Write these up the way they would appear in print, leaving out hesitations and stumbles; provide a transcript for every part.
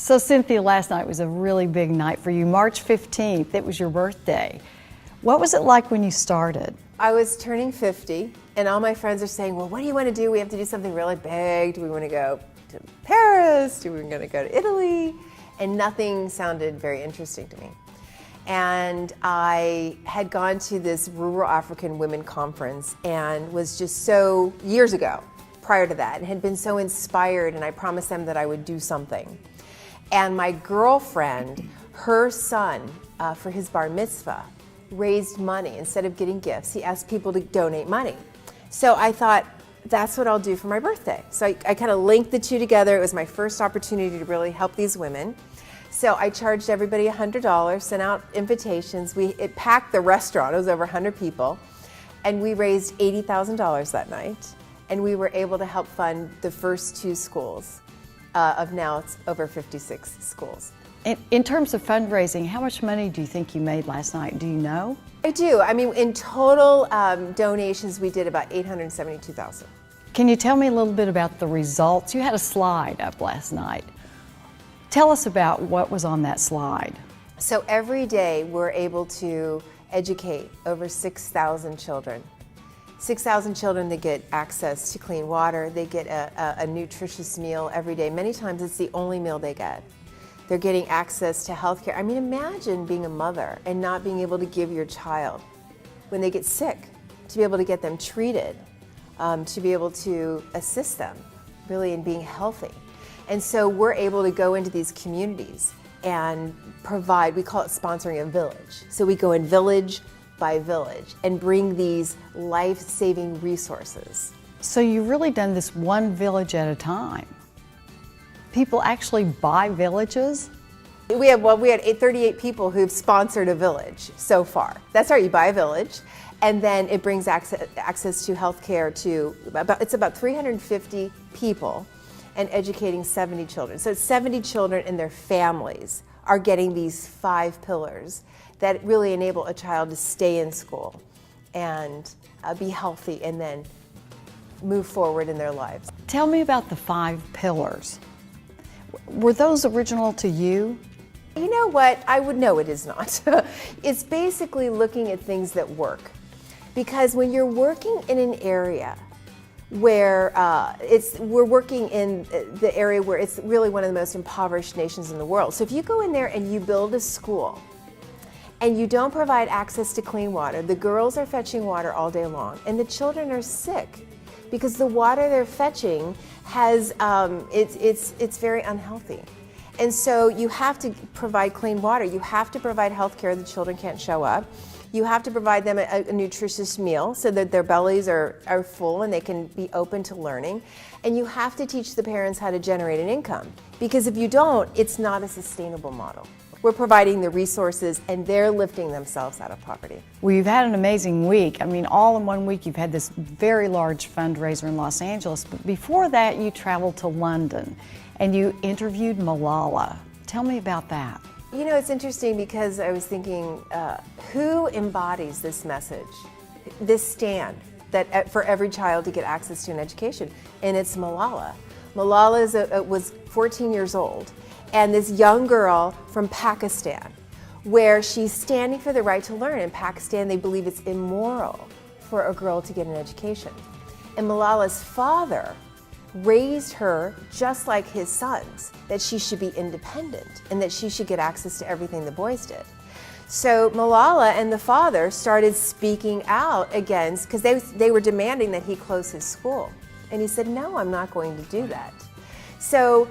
So Cynthia, last night was a really big night for you. March 15th, it was your birthday. What was it like when you started? I was turning 50, and all my friends are saying, well, what do you want to do? We have to do something really big. Do we want to go to Paris? Do we want to go to Italy? And nothing sounded very interesting to me. And I had gone to this rural African women conference and was just so, years ago, prior to that, and had been so inspired, and I promised them that I would do something. And my girlfriend, her son, for his bar mitzvah, raised money. Instead of getting gifts, he asked people to donate money. So I thought, that's what I'll do for my birthday. So I kind of linked the two together. It was my first opportunity to really help these women. So I charged everybody $100, sent out invitations. It packed the restaurant. It was over 100 people. And we raised $80,000 that night. And we were able to help fund the first 2 schools. Of now it's over 56 schools. In terms of fundraising, how much money do you think you made last night? Do you know? I do. I mean, in total donations, we did about $872,000. Can you tell me a little bit about the results? You had a slide up last night. Tell us about what was on that slide. So every day we're able to educate over 6,000 children. 6,000 children that get access to clean water. They get a nutritious meal every day. Many times it's the only meal they get. They're getting access to health care. I mean, imagine being a mother and not being able to give your child, when they get sick, to be able to get them treated, to be able to assist them really in being healthy. And so we're able to go into these communities and provide, we call it sponsoring a village. So we go in village by village and bring these life-saving resources. So you've really done this one village at a time. People actually buy villages? We had 38 people who've sponsored a village so far. That's right, you buy a village, and then it brings access to health care to it's about 350 people and educating 70 children. So 70 children and their families are getting these 5 pillars that really enable a child to stay in school and be healthy and then move forward in their lives. Tell me about the 5 pillars. Were those original to you? You know what? I would know it is not. It's basically looking at things that work. Because when you're working in an area where we're working in the area where it's really one of the most impoverished nations in the world. So if you go in there and you build a school and you don't provide access to clean water, the girls are fetching water all day long and the children are sick because the water they're fetching has, it's very unhealthy. And so you have to provide clean water. You have to provide health care. The children can't show up. You have to provide them a nutritious meal so that their bellies are full and they can be open to learning. And you have to teach the parents how to generate an income. Because if you don't, it's not a sustainable model. We're providing the resources and they're lifting themselves out of poverty. Well, you've had an amazing week. I mean, all in one week you've had this very large fundraiser in Los Angeles. But before that, you traveled to London and you interviewed Malala. Tell me about that. You know, it's interesting because I was thinking, who embodies this message, this stand that for every child to get access to an education? And it's Malala. Malala was 14 years old, and this young girl from Pakistan, where she's standing for the right to learn. In Pakistan, they believe it's immoral for a girl to get an education. And Malala's father raised her just like his sons, that she should be independent and that she should get access to everything the boys did. So Malala and the father started speaking out against, because they were demanding that he close his school. And he said, no, I'm not going to do that. So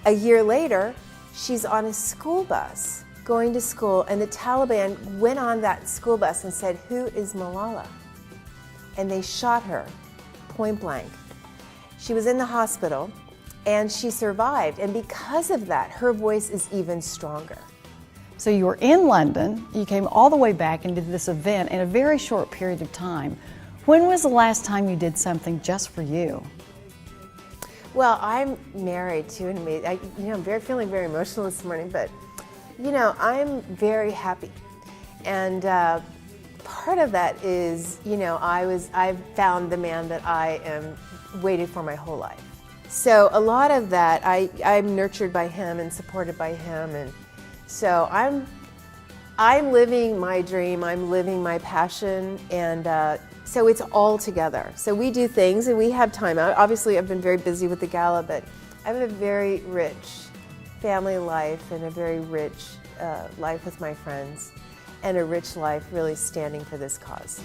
a year later, she's on a school bus going to school, and the Taliban went on that school bus and said, who is Malala? And they shot her point blank. She was in the hospital and she survived, and because of that, her voice is even stronger. So you were in London, you came all the way back and did this event in a very short period of time. When was the last time you did something just for you? Well, I'm married to an amazing, I'm feeling very emotional this morning, but I'm very happy. And part of that is, I've found the man that I am waited for my whole life. So a lot of that, I'm nurtured by him and supported by him, and so I'm living my dream, I'm living my passion, and so it's all together. So we do things and we have time. Obviously I've been very busy with the gala, but I have a very rich family life and a very rich life with my friends, and a rich life really standing for this cause.